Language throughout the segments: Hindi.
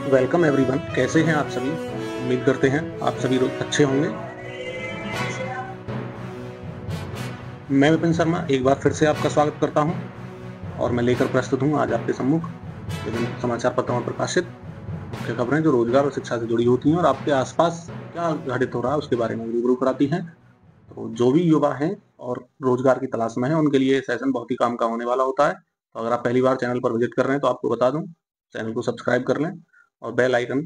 Welcome everyone. कैसे हैं आप सभी? उम्मीद करते हैं आप सभी अच्छे होंगे। मैं विपिन शर्मा एक बार फिर से आपका स्वागत करता हूं और मैं लेकर प्रस्तुत हूं आज आपके सम्मुख विभिन्न समाचार पत्रों में प्रकाशित मुख्य खबरें जो रोजगार और शिक्षा से जुड़ी होती हैं और आपके आसपास क्या घटित हो रहा है उसके बारे में रूबरू कराती हैं। तो जो भी युवा हैं और रोजगार की तलाश में हैं उनके लिए सेशन बहुत ही काम का होने वाला होता है। तो अगर आप पहली बार चैनल पर विजिट कर रहे हैं तो आपको बता दूं, चैनल को सब्सक्राइब कर लें और बेल आइकन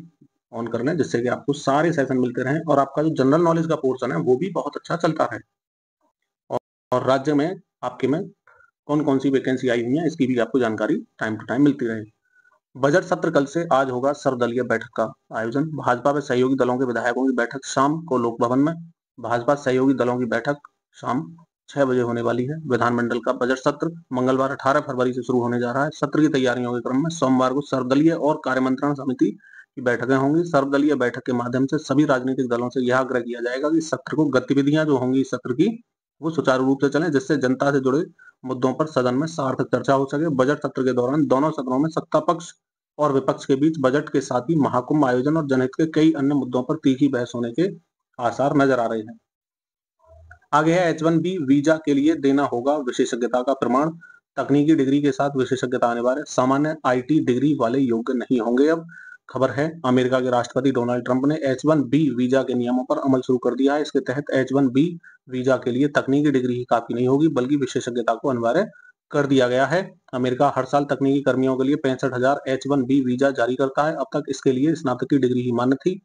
ऑन कर लें, जिससे कि आपको सारे सेशन मिलते रहें और आपका जो जनरल नॉलेज का पोर्शन है वो भी बहुत अच्छा चलता रहे। और राज्य में आपके में कौन कौन सी वैकेंसी आई हुई है इसकी भी आपको जानकारी टाइम टू टाइम मिलती रहे। बजट सत्र कल से आज होगा सर्वदलीय बैठक का आयोजन। भाजपा व सहयोगी दलों के विधायकों की बैठक शाम को लोक भवन में। भाजपा सहयोगी दलों की बैठक शाम 6 बजे होने वाली है। विधानमंडल का बजट सत्र मंगलवार 18 फरवरी से शुरू होने जा रहा है। सत्र की तैयारियों के क्रम में सोमवार को सर्वदलीय और कार्यमंत्रणा समिति की बैठकें होंगी। सर्वदलीय बैठक के माध्यम से सभी राजनीतिक दलों से यह आग्रह किया जाएगा कि सत्र को गतिविधियां जो होंगी सत्र की वो सुचारू रूप से चलें, जिससे जनता से जुड़े मुद्दों पर सदन में सार्थक चर्चा हो सके। बजट सत्र के दौरान दोनों सदनों में सत्ता पक्ष और विपक्ष के बीच बजट के साथ ही महाकुंभ आयोजन और जनहित के कई अन्य मुद्दों पर तीखी बहस होने के आसार नजर आ रहे हैं। आगे है H1B वीजा के लिए देना होगा विशेषज्ञता का प्रमाण। तकनीकी डिग्री के साथ विशेषज्ञता अनिवार्य। सामान्य IT डिग्री वाले योग्य नहीं होंगे। अब खबर है, अमेरिका के राष्ट्रपति डोनाल्ड ट्रंप ने H1B वीजा के नियमों पर अमल शुरू कर दिया है। इसके तहत H1B वीजा के लिए तकनीकी डिग्री ही काफी नहीं होगी, बल्कि विशेषज्ञता को अनिवार्य कर दिया गया है। अमेरिका हर साल तकनीकी कर्मियों के लिए 65,000 H1B वीजा जारी करता है। अब तक इसके लिए स्नातक की डिग्री ही मान्य थी।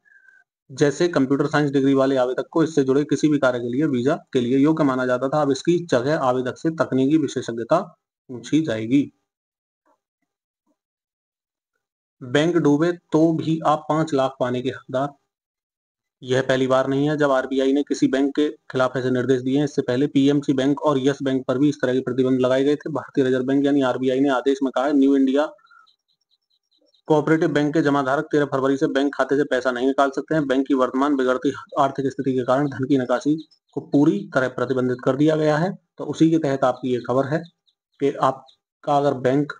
जैसे कंप्यूटर साइंस डिग्री वाले आवेदक को इससे जुड़े किसी भी कार्य के लिए वीजा के लिए योग्य माना जाता था। अब इसकी जगह आवेदक से तकनीकी विशेषज्ञता पूछी जाएगी। बैंक डूबे तो भी आप 5 लाख पाने के हकदार। यह पहली बार नहीं है जब आरबीआई ने किसी बैंक के खिलाफ ऐसे निर्देश दिए हैं। इससे पहले पीएमसी बैंक और यस बैंक पर भी इस तरह के प्रतिबंध लगाए गए थे। भारतीय रिजर्व बैंक यानी आरबीआई ने आदेश में कहा है, न्यू इंडिया कोऑपरेटिव बैंक के जमाधारक 13 फरवरी से बैंक खाते से पैसा नहीं निकाल सकते हैं। बैंक की वर्तमान बिगड़ती आर्थिक स्थिति के कारण धन की निकासी को पूरी तरह प्रतिबंधित कर दिया गया है। तो उसी के तहत आपकी ये खबर है कि आपका अगर बैंक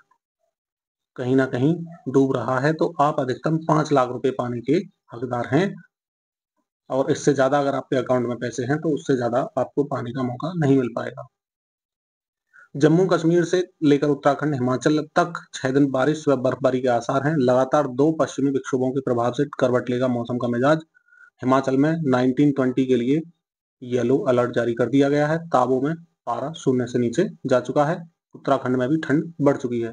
कहीं ना कहीं डूब रहा है तो आप अधिकतम 5 लाख रुपए पाने के हकदार हैं, और इससे ज्यादा अगर आपके अकाउंट में पैसे हैं तो उससे ज्यादा आपको पाने का मौका नहीं मिल पाएगा। जम्मू कश्मीर से लेकर उत्तराखंड हिमाचल तक 6 दिन बारिश व बर्फबारी के आसार हैं। लगातार 2 पश्चिमी विक्षोभों के प्रभाव से करवट लेगा मौसम का मिजाज। हिमाचल में 1920 के लिए येलो अलर्ट जारी कर दिया गया है। ताबो में पारा शून्य से नीचे जा चुका है। उत्तराखंड में भी ठंड बढ़ चुकी है।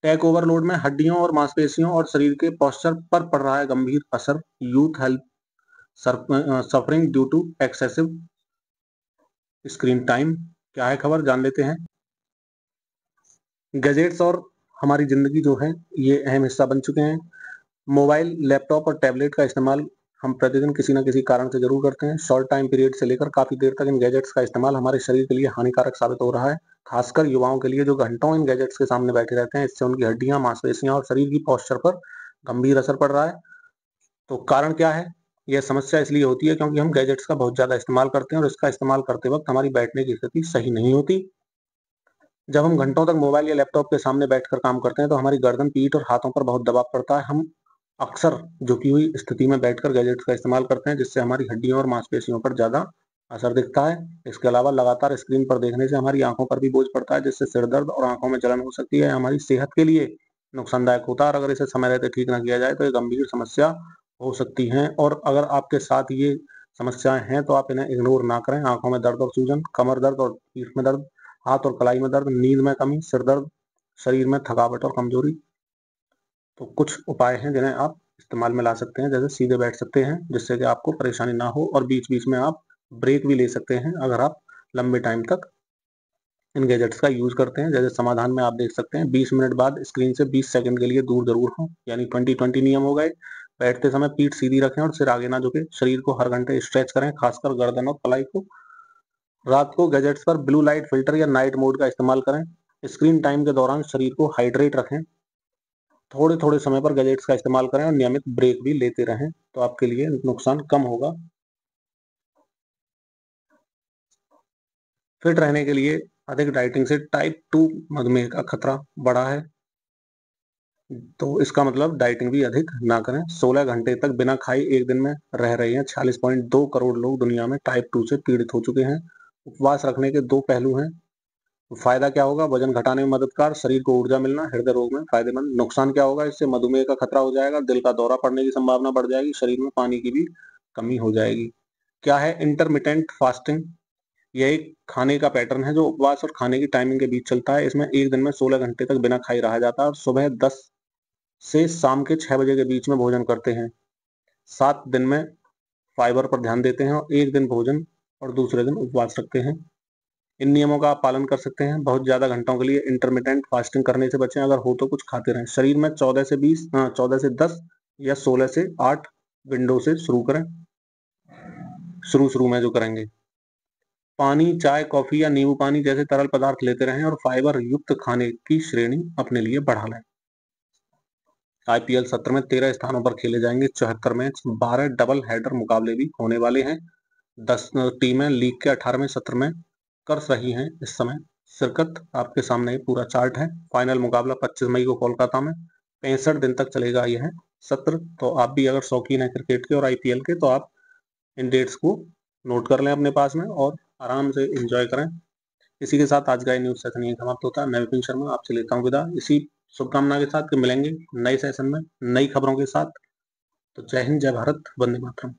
टेक ओवरलोड में हड्डियों और मांसपेशियों और शरीर के पोस्चर पर पड़ रहा है गंभीर असर। Youth health suffering due to excessive screen time. क्या है खबर, जान लेते हैं। गैजेट्स और हमारी जिंदगी जो है ये अहम हिस्सा बन चुके हैं। मोबाइल, लैपटॉप और टैबलेट का इस्तेमाल हम प्रतिदिन किसी न किसी कारण से जरूर करते हैं। शॉर्ट टाइम पीरियड से लेकर काफी देर तक इन गैजेट्स का इस्तेमाल हमारे शरीर के लिए हानिकारक साबित हो रहा है। खासकर युवाओं के लिए जो घंटों इन गैजेट्स के सामने बैठे रहते हैं, इससे उनकी हड्डियां, मांसपेशियां और शरीर की पोस्चर पर गंभीर असर पड़ रहा है। तो कारण क्या है? यह समस्या इसलिए होती है क्योंकि हम गैजेट्स का बहुत ज्यादा इस्तेमाल करते हैं और इसका इस्तेमाल करते वक्त हमारी बैठने की स्थिति सही नहीं होती। जब हम घंटों तक मोबाइल या लैपटॉप के सामने बैठकर काम करते हैं तो हमारी गर्दन, पीठ और हाथों पर बहुत दबाव पड़ता है। हम अक्सर झुकी हुई स्थिति में बैठकर गैजेट्स का इस्तेमाल करते हैं, जिससे हमारी हड्डियों और मांसपेशियों पर ज्यादा असर दिखता है। इसके अलावा लगातार स्क्रीन पर देखने से हमारी आंखों पर भी बोझ पड़ता है, जिससे सिर दर्द और आंखों में जलन हो सकती है। हमारी सेहत के लिए नुकसानदायक होता है और अगर इसे समय रहते ठीक न किया जाए तो ये गंभीर समस्या हो सकती है। और अगर आपके साथ ये समस्याएं हैं तो आप इन्हें इग्नोर ना करें। आंखों में दर्द और सूजन, कमर दर्द और पीठ में दर्द, हाथ और कलाई में दर्द, नींद में कमी, सिर दर्द, शरीर में थकावट और कमजोरी। तो कुछ उपाय हैं जिन्हें आप इस्तेमाल में ला सकते हैं, जैसे सीधे बैठ सकते हैं जिससे कि आपको परेशानी ना हो, और बीच बीच में आप ब्रेक भी ले सकते हैं अगर आप लंबे टाइम तक इन गैजेट्स का यूज करते हैं। जैसे समाधान में आप देख सकते हैं 20 मिनट बाद स्क्रीन से 20 सेकंड के लिए दूर जरूर हों, यानी 20-20 नियम हो गए। बैठते समय पीठ सीधी रखें और सिर आगे ना झुके। शरीर को हर घंटे स्ट्रेच करें, खासकर गर्दन और कलाई को। रात को गैजेट्स पर ब्लू लाइट फिल्टर या नाइट मोड का इस्तेमाल करें। स्क्रीन टाइम के दौरान शरीर को हाइड्रेट रखें। थोड़े थोड़े समय पर गैजेट्स का इस्तेमाल करें और नियमित ब्रेक भी लेते रहें, तो आपके लिए नुकसान कम होगा। फिट रहने के लिए अधिक डाइटिंग से टाइप 2 मधुमेह का खतरा बढ़ा है। तो इसका मतलब डाइटिंग भी अधिक ना करें। 16 घंटे तक बिना खाए एक दिन में रह रहे हैं 46.2 करोड़ लोग दुनिया में टाइप 2 से पीड़ित हो चुके हैं। उपवास रखने के दो पहलू हैं। फायदा क्या होगा? वजन घटाने में मददगार, शरीर को ऊर्जा मिलना, हृदय रोग में फायदेमंद। नुकसान क्या होगा? इससे मधुमेह का खतरा हो जाएगा, दिल का दौरा पड़ने की संभावना बढ़ जाएगी, शरीर में पानी की भी कमी हो जाएगी। क्या है इंटरमिटेंट फास्टिंग? यह एक खाने का पैटर्न है जो उपवास और खाने की टाइमिंग के बीच चलता है। इसमें एक दिन में 16 घंटे तक बिना खाए रहा जाता है और सुबह 10 से शाम के 6 बजे के बीच में भोजन करते हैं। 7 दिन में फाइबर पर ध्यान देते हैं और एक दिन भोजन और दूसरे दिन उपवास रखते हैं। इन नियमों का आप पालन कर सकते हैं। बहुत ज्यादा घंटों के लिए इंटरमिटेंट फास्टिंग करने से बचें। अगर हो तो कुछ खाते रहें। शरीर में 14 से 10 या 16 से 8 विंडो से शुरू करें। शुरू में जो करेंगे, पानी, चाय, कॉफी या नींबू पानी जैसे तरल पदार्थ लेते रहें और फाइबर युक्त खाने की श्रेणी अपने लिए बढ़ा लें। आईपीएल सत्र में 13 स्थानों पर खेले जाएंगे 74 मैच। 12 डबल हेडर मुकाबले भी होने वाले हैं। 10 टीमें लीग के 18वें सत्र में कर रही हैं इस समय शिरकत। आपके सामने पूरा चार्ट है। फाइनल मुकाबला 25 मई को कोलकाता में। 65 दिन तक चलेगा यह सत्र। तो आप भी अगर शौकीन है क्रिकेट के और आईपीएल के, तो आप इन डेट्स को नोट कर लें अपने पास में और आराम से एंजॉय करें। इसी के साथ आज का ये न्यूज सेशन यही समाप्त होता है। मैं विपिन शर्मा आपसे लेता हूँ विदा, इसी शुभकामना के साथ कि मिलेंगे नए सेशन में नई खबरों के साथ। तो जय हिंद, जय भारत, वंदे मातरम।